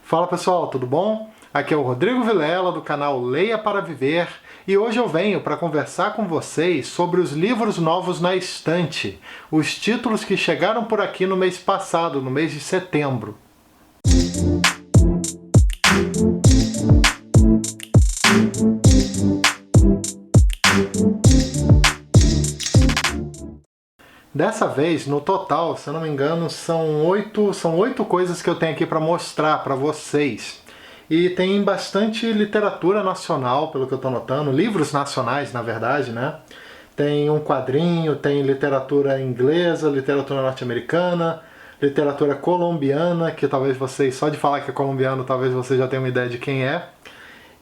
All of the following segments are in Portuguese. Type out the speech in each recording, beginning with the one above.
Fala pessoal, tudo bom? Aqui é o Rodrigo Vilela do canal Leia para Viver e hoje eu venho para conversar com vocês sobre os livros novos na estante, os títulos que chegaram por aqui no mês passado, no mês de setembro. Dessa vez, no total, se eu não me engano, são oito coisas que eu tenho aqui para mostrar para vocês. E tem bastante literatura nacional, pelo que eu estou notando, livros nacionais, na verdade, né? Tem um quadrinho, tem literatura inglesa, literatura norte-americana, literatura colombiana, que talvez vocês, só de falar que é colombiano, talvez vocês já tenham uma ideia de quem é.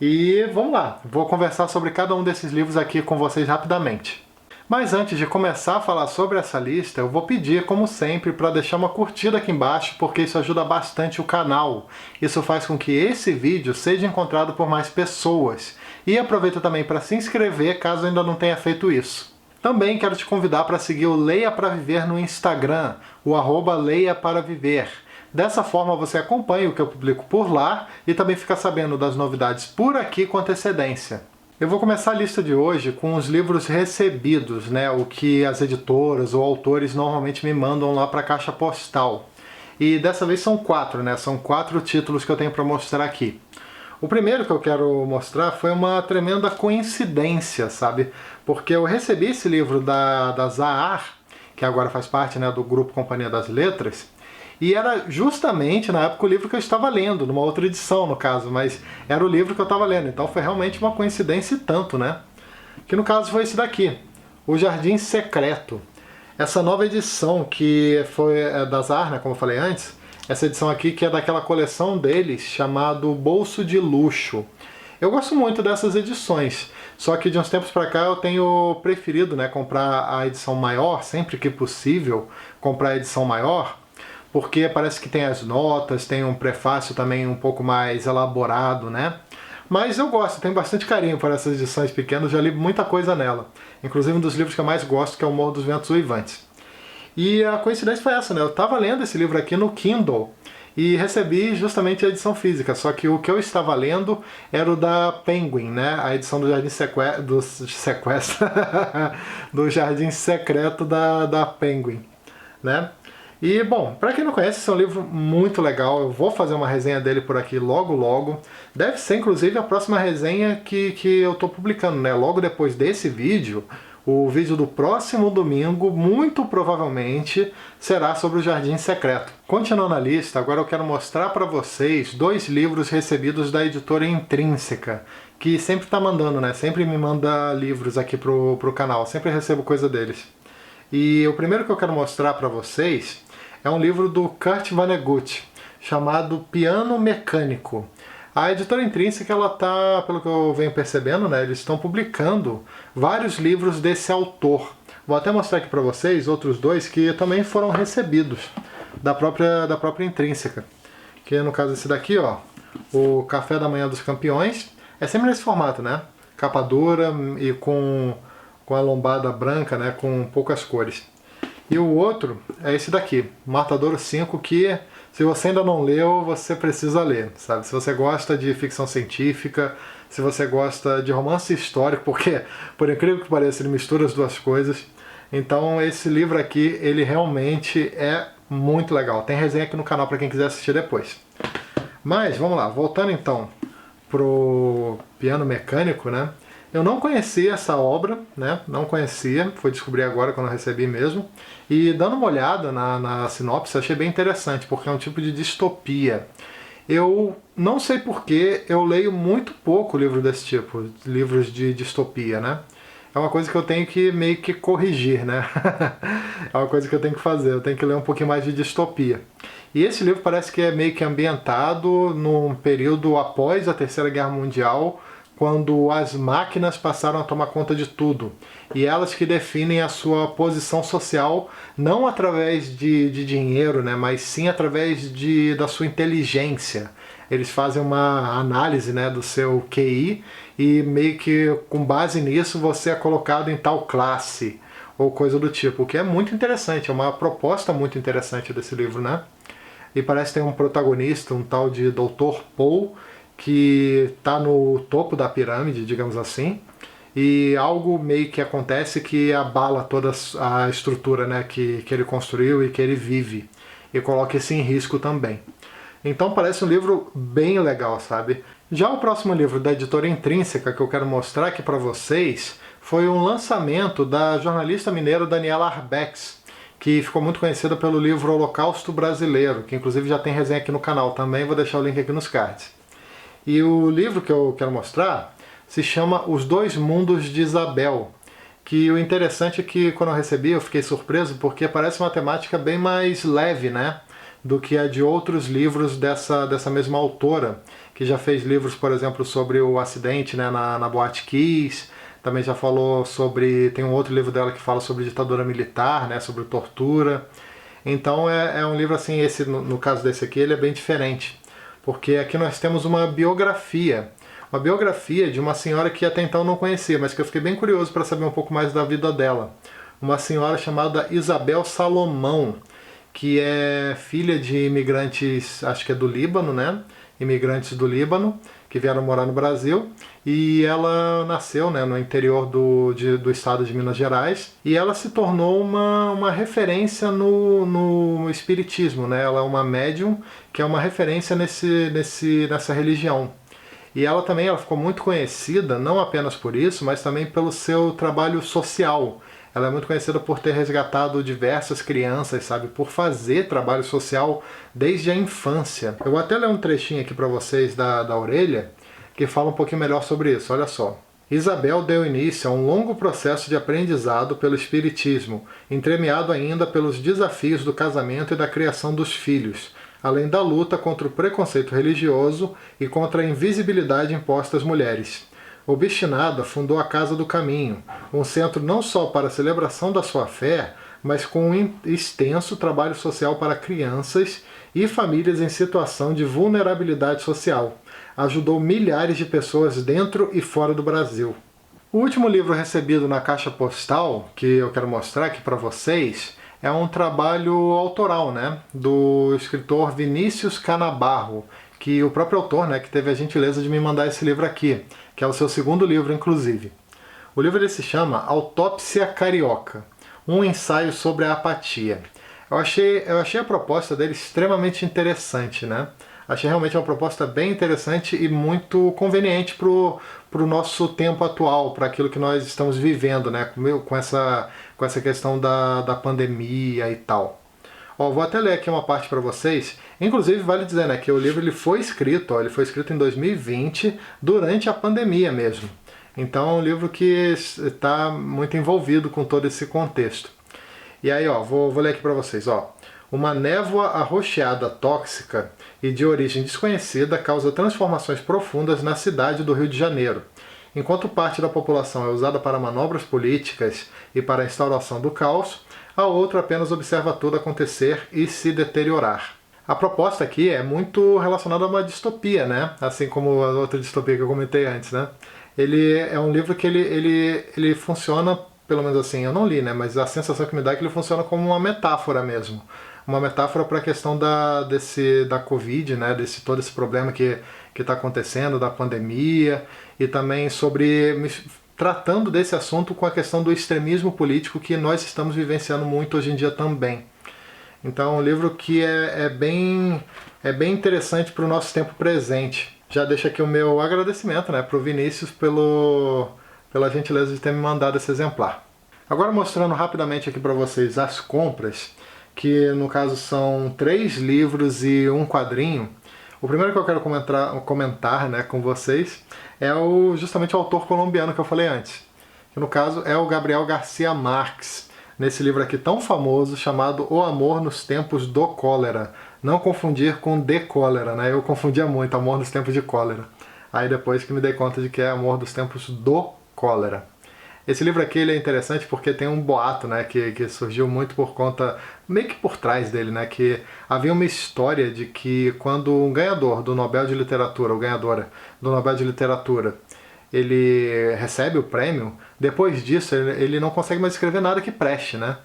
E vamos lá, vou conversar sobre cada um desses livros aqui com vocês rapidamente. Mas antes de começar a falar sobre essa lista, eu vou pedir, como sempre, para deixar uma curtida aqui embaixo, porque isso ajuda bastante o canal. Isso faz com que esse vídeo seja encontrado por mais pessoas. E aproveita também para se inscrever, caso ainda não tenha feito isso. Também quero te convidar para seguir o Leia para Viver no Instagram, o @leiaparaviver. Dessa forma você acompanha o que eu publico por lá e também fica sabendo das novidades por aqui com antecedência. Eu vou começar a lista de hoje com os livros recebidos, né? O que as editoras ou autores normalmente me mandam lá para a caixa postal. E dessa vez são 4, né? São 4 títulos que eu tenho para mostrar aqui. O primeiro que eu quero mostrar foi uma tremenda coincidência, sabe? Porque eu recebi esse livro da Zahar, que agora faz parte, né, do grupo Companhia das Letras, e era justamente na época o livro que eu estava lendo, numa outra edição no caso, mas era o livro que eu estava lendo, então foi realmente uma coincidência e tanto, né? Que no caso foi esse daqui, O Jardim Secreto. Essa nova edição que foi da Zahar, né, como eu falei antes, essa edição aqui que é daquela coleção deles chamado Bolso de Luxo. Eu gosto muito dessas edições, só que de uns tempos para cá eu tenho preferido, né, comprar a edição maior, sempre que possível, comprar a edição maior, porque parece que tem as notas, tem um prefácio também um pouco mais elaborado, né? Mas eu gosto, tenho bastante carinho por essas edições pequenas, já li muita coisa nela. Inclusive um dos livros que eu mais gosto, que é O Morro dos Ventos Uivantes. E a coincidência foi essa, né? Eu estava lendo esse livro aqui no Kindle e recebi justamente a edição física, só que o que eu estava lendo era o da Penguin, né? A edição do Jardim Sequestro, do Jardim Secreto da Penguin, né? E, bom, para quem não conhece, esse é um livro muito legal, eu vou fazer uma resenha dele por aqui logo logo. Deve ser, inclusive, a próxima resenha que eu estou publicando, né? Logo depois desse vídeo, o vídeo do próximo domingo, muito provavelmente, será sobre o Jardim Secreto. Continuando a lista, agora eu quero mostrar para vocês 2 livros recebidos da editora Intrínseca, que sempre está mandando, né? Sempre me manda livros aqui pro canal, sempre recebo coisa deles. E o primeiro que eu quero mostrar para vocês é um livro do Kurt Vonnegut, chamado Piano Mecânico. A editora Intrínseca, ela tá, pelo que eu venho percebendo, né, eles estão publicando vários livros desse autor. Vou até mostrar aqui para vocês outros 2 que também foram recebidos da própria Intrínseca. Que no caso esse daqui, ó, o Café da Manhã dos Campeões. É sempre nesse formato, né? Capa dura e com a lombada branca, né, com poucas cores. E o outro é esse daqui, Matadouro 5, que se você ainda não leu, você precisa ler, sabe? Se você gosta de ficção científica, se você gosta de romance histórico, porque, por incrível que pareça, ele mistura as duas coisas, então esse livro aqui, ele realmente é muito legal. Tem resenha aqui no canal para quem quiser assistir depois. Mas, vamos lá, voltando então pro Piano Mecânico, né? Eu não conhecia essa obra, né? Não conhecia, fui descobrir agora quando eu recebi mesmo. E dando uma olhada na sinopse, achei bem interessante, porque é um tipo de distopia. Eu não sei porquê, eu leio muito pouco livro desse tipo, livros de distopia, né? É uma coisa que eu tenho que meio que corrigir, né? É uma coisa que eu tenho que fazer, eu tenho que ler um pouquinho mais de distopia. E esse livro parece que é meio que ambientado num período após a Terceira Guerra Mundial, quando as máquinas passaram a tomar conta de tudo. E elas que definem a sua posição social, não através de dinheiro, né, mas sim através da sua inteligência. Eles fazem uma análise, né, do seu QI e meio que com base nisso você é colocado em tal classe ou coisa do tipo, o que é muito interessante, é uma proposta muito interessante desse livro, né? e parece que tem um protagonista, um tal de Dr. Paul, que está no topo da pirâmide, digamos assim, e algo meio que acontece que abala toda a estrutura, né, que ele construiu e que ele vive, e coloca isso em risco também. Então parece um livro bem legal, sabe? Já o próximo livro da editora Intrínseca que eu quero mostrar aqui para vocês foi um lançamento da jornalista mineira Daniela Arbex, que ficou muito conhecida pelo livro Holocausto Brasileiro, que inclusive já tem resenha aqui no canal também, vou deixar o link aqui nos cards. E o livro que eu quero mostrar se chama Os Dois Mundos de Isabel, que o interessante é que quando eu recebi eu fiquei surpreso porque parece uma temática bem mais leve, né, do que a de outros livros dessa mesma autora, que já fez livros, por exemplo, sobre o acidente, né, na Boate Kiss, também já falou sobre, tem um outro livro dela que fala sobre ditadura militar, né, sobre tortura. Então é um livro assim, esse no caso desse aqui, ele é bem diferente, porque aqui nós temos uma biografia de uma senhora que até então eu não conhecia, mas que eu fiquei bem curioso para saber um pouco mais da vida dela. Uma senhora chamada Isabel Salomão, que é filha de imigrantes, acho que é do Líbano, né? Imigrantes do Líbano, que vieram morar no Brasil, e ela nasceu, né, no interior do estado de Minas Gerais, e ela se tornou uma referência no espiritismo, né? Ela é uma médium que é uma referência nessa religião. E ela também ficou muito conhecida, não apenas por isso, mas também pelo seu trabalho social. Ela é muito conhecida por ter resgatado diversas crianças, sabe? Por fazer trabalho social desde a infância. Eu vou até ler um trechinho aqui para vocês da orelha, que fala um pouquinho melhor sobre isso, olha só. Isabel deu início a um longo processo de aprendizado pelo espiritismo, entremeado ainda pelos desafios do casamento e da criação dos filhos, além da luta contra o preconceito religioso e contra a invisibilidade imposta às mulheres. Obstinada, fundou a Casa do Caminho, um centro não só para a celebração da sua fé, mas com um extenso trabalho social para crianças e famílias em situação de vulnerabilidade social. Ajudou milhares de pessoas dentro e fora do Brasil. O último livro recebido na caixa postal, que eu quero mostrar aqui para vocês, é um trabalho autoral, né, do escritor Vinícius Canabarro, que o próprio autor, né, que teve a gentileza de me mandar esse livro aqui, que é o seu segundo livro, inclusive. O livro ele se chama Autópsia Carioca, um ensaio sobre a apatia. Eu achei a proposta dele extremamente interessante, né? Achei realmente uma proposta bem interessante e muito conveniente para o nosso tempo atual, para aquilo que nós estamos vivendo, né? Com essa questão da pandemia e tal. Ó, vou até ler aqui uma parte para vocês. Inclusive, vale dizer, né, que o livro ele foi escrito em 2020, durante a pandemia mesmo. Então é um livro que está muito envolvido com todo esse contexto. E aí, ó, vou ler aqui para vocês, ó. Uma névoa arroxeada tóxica e de origem desconhecida causa transformações profundas na cidade do Rio de Janeiro. Enquanto parte da população é usada para manobras políticas e para a instauração do caos, a outra apenas observa tudo acontecer e se deteriorar. A proposta aqui é muito relacionada a uma distopia, né? Assim como a outra distopia que eu comentei antes, né? Ele é um livro que ele funciona, pelo menos assim, eu não li, né? Mas a sensação que me dá é que ele funciona como uma metáfora mesmo. Uma metáfora para a questão da Covid, né? Todo esse problema que está acontecendo, da pandemia, e também tratando desse assunto com a questão do extremismo político que nós estamos vivenciando muito hoje em dia também. Então é um livro que é bem interessante para o nosso tempo presente. Já deixo aqui o meu agradecimento, né, para o Vinícius pela gentileza de ter me mandado esse exemplar. Agora mostrando rapidamente aqui para vocês as compras, que no caso são 3 livros e um quadrinho. O primeiro que eu quero comentar, né, com vocês é justamente o autor colombiano que eu falei antes, que no caso é o Gabriel Garcia Marques, nesse livro aqui tão famoso chamado O Amor nos Tempos do Cólera. Não confundir com de cólera, né? Eu confundia muito Amor nos Tempos de Cólera. Aí depois que me dei conta de que é Amor dos Tempos do Cólera. Esse livro aqui ele é interessante porque tem um boato, né, que surgiu muito por conta, meio que por trás dele, né, que havia uma história de que quando um ganhador do Nobel de Literatura, ou ganhadora do Nobel de Literatura, ele recebe o prêmio, depois disso ele não consegue mais escrever nada que preste, né?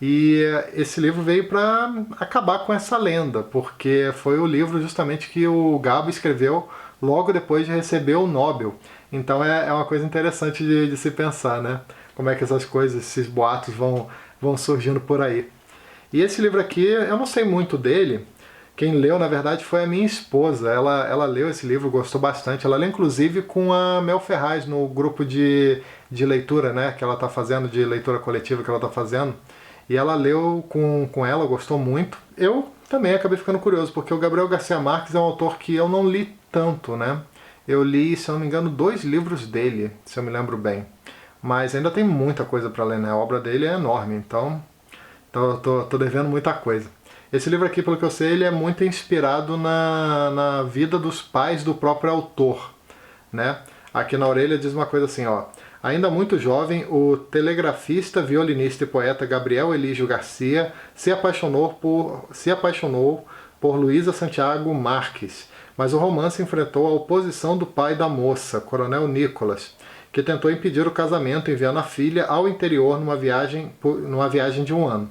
E esse livro veio para acabar com essa lenda, porque foi o livro justamente que o Gabo escreveu logo depois de receber o Nobel. Então é uma coisa interessante de se pensar, né? Como é que essas coisas, esses boatos vão surgindo por aí. E esse livro aqui, eu não sei muito dele. Quem leu, na verdade, foi a minha esposa. Ela leu esse livro, gostou bastante. Ela leu, inclusive, com a Mel Ferraz no grupo de leitura, né? Que ela está fazendo, de leitura coletiva que ela está fazendo. E ela leu com ela, gostou muito. Eu também acabei ficando curioso, porque o Gabriel Garcia Marques é um autor que eu não li tanto, né? Eu li, se eu não me engano, 2 livros dele, se eu me lembro bem. Mas ainda tem muita coisa para ler, né? A obra dele é enorme, então tô devendo muita coisa. Esse livro aqui, pelo que eu sei, ele é muito inspirado na vida dos pais do próprio autor, né? Aqui na orelha diz uma coisa assim, ó. Ainda muito jovem, o telegrafista, violinista e poeta Gabriel Elígio Garcia se apaixonou por Luísa Santiago Marques, mas o romance enfrentou a oposição do pai da moça, Coronel Nicolas, que tentou impedir o casamento enviando a filha ao interior numa viagem de 1 ano.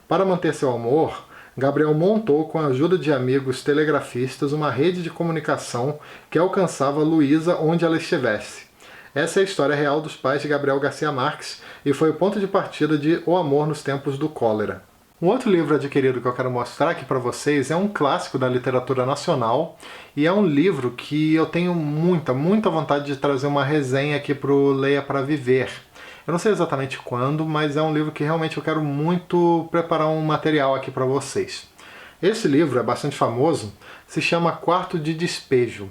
Para manter seu amor, Gabriel montou, com a ajuda de amigos telegrafistas, uma rede de comunicação que alcançava Luísa onde ela estivesse. Essa é a história real dos pais de Gabriel Garcia Marques e foi o ponto de partida de O Amor nos Tempos do Cólera. Um outro livro adquirido que eu quero mostrar aqui para vocês é um clássico da literatura nacional e é um livro que eu tenho muita vontade de trazer uma resenha aqui para o Leia para Viver. Eu não sei exatamente quando, mas é um livro que realmente eu quero muito preparar um material aqui para vocês. Esse livro é bastante famoso, se chama Quarto de Despejo,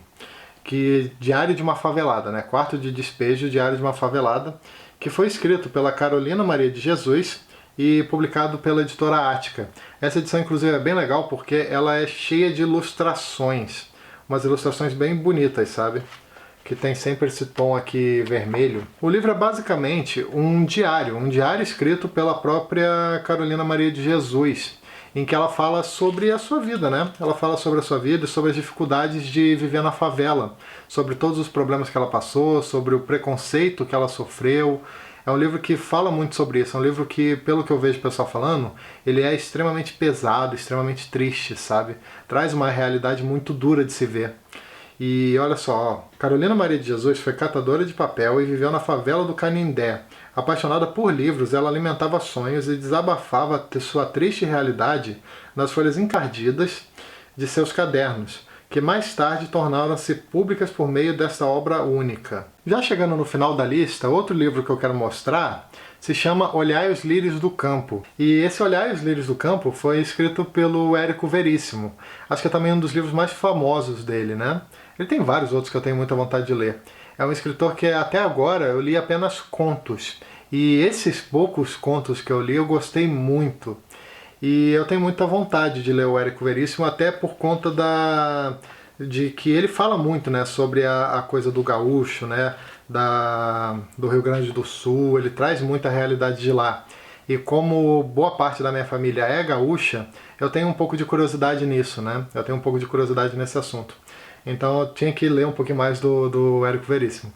que Diário de uma Favelada, né? Quarto de Despejo, Diário de uma Favelada, que foi escrito pela Carolina Maria de Jesus e publicado pela editora Ática. Essa edição, inclusive, é bem legal porque ela é cheia de ilustrações, umas ilustrações bem bonitas, sabe? Que tem sempre esse tom aqui vermelho. O livro é basicamente um diário escrito pela própria Carolina Maria de Jesus, em que ela fala sobre a sua vida, né? Ela fala sobre a sua vida e sobre as dificuldades de viver na favela, sobre todos os problemas que ela passou, sobre o preconceito que ela sofreu. É um livro que fala muito sobre isso, é um livro que, pelo que eu vejo o pessoal falando, ele é extremamente pesado, extremamente triste, sabe? Traz uma realidade muito dura de se ver. E olha só, ó, Carolina Maria de Jesus foi catadora de papel e viveu na favela do Canindé. Apaixonada por livros, ela alimentava sonhos e desabafava sua triste realidade nas folhas encardidas de seus cadernos, que mais tarde tornaram-se públicas por meio desta obra única. Já chegando no final da lista, outro livro que eu quero mostrar se chama Olhai os Lírios do Campo. E esse Olhai os Lírios do Campo foi escrito pelo Érico Veríssimo. Acho que é também um dos livros mais famosos dele, né? Ele tem vários outros que eu tenho muita vontade de ler. É um escritor que até agora eu li apenas contos. E esses poucos contos que eu li eu gostei muito. E eu tenho muita vontade de ler o Érico Veríssimo, até por conta de que ele fala muito, né, sobre a coisa do gaúcho, né, do Rio Grande do Sul. Ele traz muita realidade de lá. E como boa parte da minha família é gaúcha, eu tenho um pouco de curiosidade nisso, né? Eu tenho um pouco de curiosidade nesse assunto. Então eu tinha que ler um pouquinho mais do Érico Veríssimo.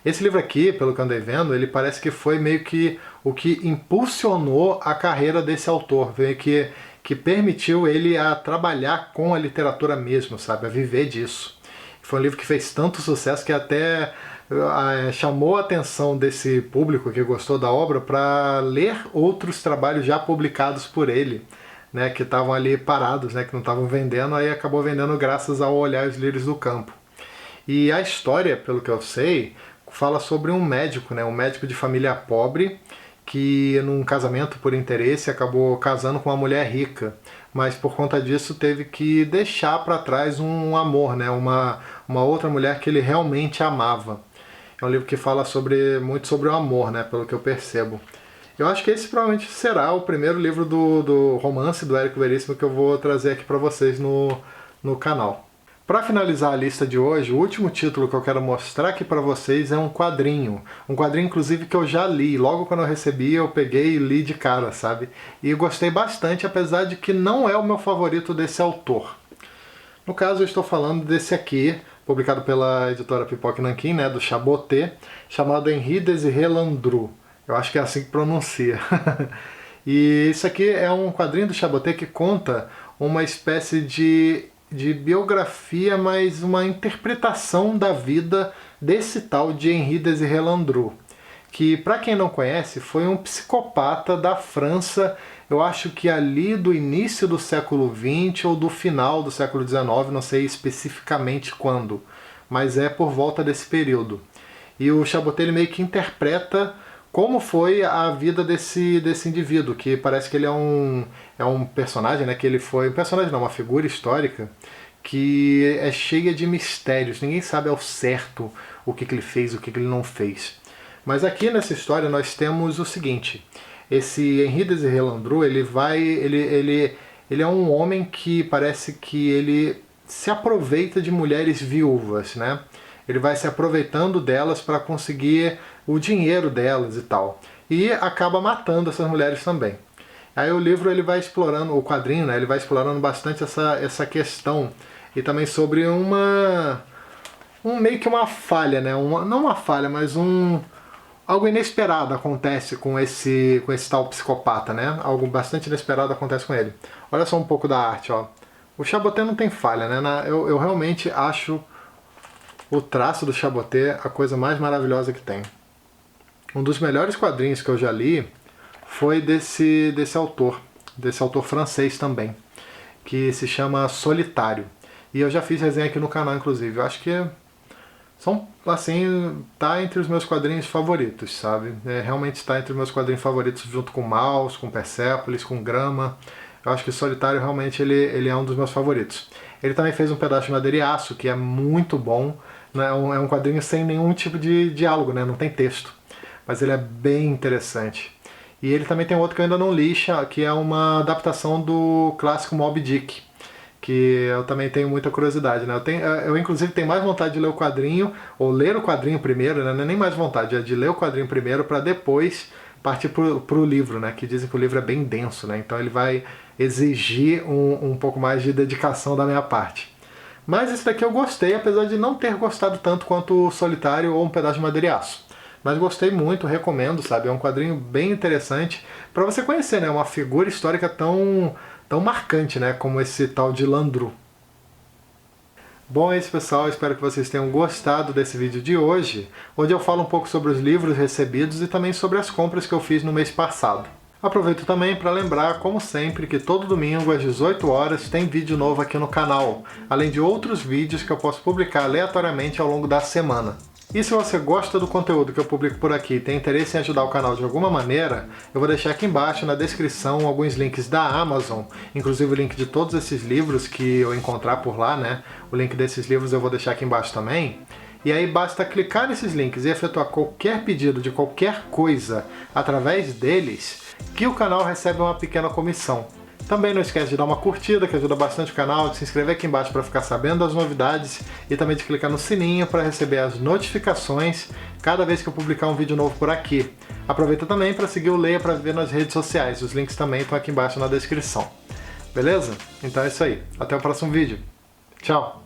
Esse livro aqui, pelo que eu andei vendo, ele parece que foi meio que o que impulsionou a carreira desse autor, meio que permitiu ele a trabalhar com a literatura mesmo, sabe? A viver disso. Foi um livro que fez tanto sucesso que até chamou a atenção desse público que gostou da obra para ler outros trabalhos já publicados por ele, né, que estavam ali parados, né, que não estavam vendendo, aí acabou vendendo graças ao Olhar os Lírios do Campo. E a história, pelo que eu sei, fala sobre um médico, né, um médico de família pobre, que num casamento por interesse acabou casando com uma mulher rica, mas por conta disso teve que deixar para trás um amor, né, uma outra mulher que ele realmente amava. É um livro que fala muito sobre o amor, né, pelo que eu percebo. Eu acho que esse provavelmente será o primeiro livro do romance do Érico Veríssimo que eu vou trazer aqui para vocês no canal. Para finalizar a lista de hoje, o último título que eu quero mostrar aqui para vocês é um quadrinho. Um quadrinho, inclusive, que eu já li. Logo quando eu recebi, eu peguei e li de cara, sabe? E gostei bastante, apesar de que não é o meu favorito desse autor. No caso, eu estou falando desse aqui, publicado pela editora Pipoca e Nanquim, né, do Chaboté, chamado Henri Désiré Landru. Eu acho que é assim que pronuncia. E isso aqui é um quadrinho do Chabotet que conta uma espécie de biografia, mas uma interpretação da vida desse tal de Henri Désiré Landru, que, para quem não conhece, foi um psicopata da França, eu acho que ali do início do século XX ou do final do século XIX, não sei especificamente quando, mas é por volta desse período. E o Chabotet ele meio que interpreta como foi a vida desse indivíduo, que parece que ele é um personagem, né? Que ele foi. Um personagem não, uma figura histórica que é cheia de mistérios. Ninguém sabe ao certo o que ele fez, o que ele não fez. Mas aqui nessa história nós temos o seguinte: esse Henri Désiré Landru, ele é um homem que parece que ele se aproveita de mulheres viúvas, né? Ele vai se aproveitando delas para conseguir o dinheiro delas e tal. E acaba matando essas mulheres também. Aí o livro ele vai explorando, o quadrinho, né, ele vai explorando bastante essa questão. E também sobre meio que uma falha, né? Não uma falha, mas algo inesperado acontece com esse tal psicopata, né? Algo bastante inesperado acontece com ele. Olha só um pouco da arte, ó. O Chabotet não tem falha, né? Eu realmente acho o traço do Chabotet a coisa mais maravilhosa que tem. Um dos melhores quadrinhos que eu já li foi desse autor francês também, que se chama Solitário. E eu já fiz resenha aqui no canal, inclusive. Eu acho que são, assim, tá entre os meus quadrinhos favoritos, sabe? Realmente está entre os meus quadrinhos favoritos, junto com Maus, com Persépolis, com Grama. Eu acho que Solitário realmente ele é um dos meus favoritos. Ele também fez um pedaço de Madeira e Aço, que é muito bom. Né? É um quadrinho sem nenhum tipo de diálogo, né? Não tem texto. Mas ele é bem interessante. E ele também tem outro que eu ainda não li, que é uma adaptação do clássico Moby Dick, que eu também tenho muita curiosidade, né? Eu inclusive tenho mais vontade de ler o quadrinho, ou ler o quadrinho primeiro, né? Não é nem mais vontade, é de ler o quadrinho primeiro para depois partir pro livro, né? Que dizem que o livro é bem denso, né? Então ele vai exigir um pouco mais de dedicação da minha parte. Mas esse daqui eu gostei, apesar de não ter gostado tanto quanto o Solitário ou Um Pedaço de Madeira e Aço. Mas gostei muito, recomendo, sabe? É um quadrinho bem interessante para você conhecer, né? Uma figura histórica tão marcante, né? Como esse tal de Landru. Bom, é isso, pessoal. Espero que vocês tenham gostado desse vídeo de hoje, onde eu falo um pouco sobre os livros recebidos e também sobre as compras que eu fiz no mês passado. Aproveito também para lembrar, como sempre, que todo domingo às 18 horas tem vídeo novo aqui no canal, além de outros vídeos que eu posso publicar aleatoriamente ao longo da semana. E se você gosta do conteúdo que eu publico por aqui e tem interesse em ajudar o canal de alguma maneira, eu vou deixar aqui embaixo na descrição alguns links da Amazon, inclusive o link de todos esses livros que eu encontrar por lá, né? O link desses livros eu vou deixar aqui embaixo também. E aí basta clicar nesses links e efetuar qualquer pedido de qualquer coisa através deles, que o canal recebe uma pequena comissão. Também não esquece de dar uma curtida, que ajuda bastante o canal, de se inscrever aqui embaixo para ficar sabendo das novidades e também de clicar no sininho para receber as notificações cada vez que eu publicar um vídeo novo por aqui. Aproveita também para seguir o Leia para ver nas redes sociais, os links também estão aqui embaixo na descrição. Beleza? Então é isso aí, até o próximo vídeo. Tchau!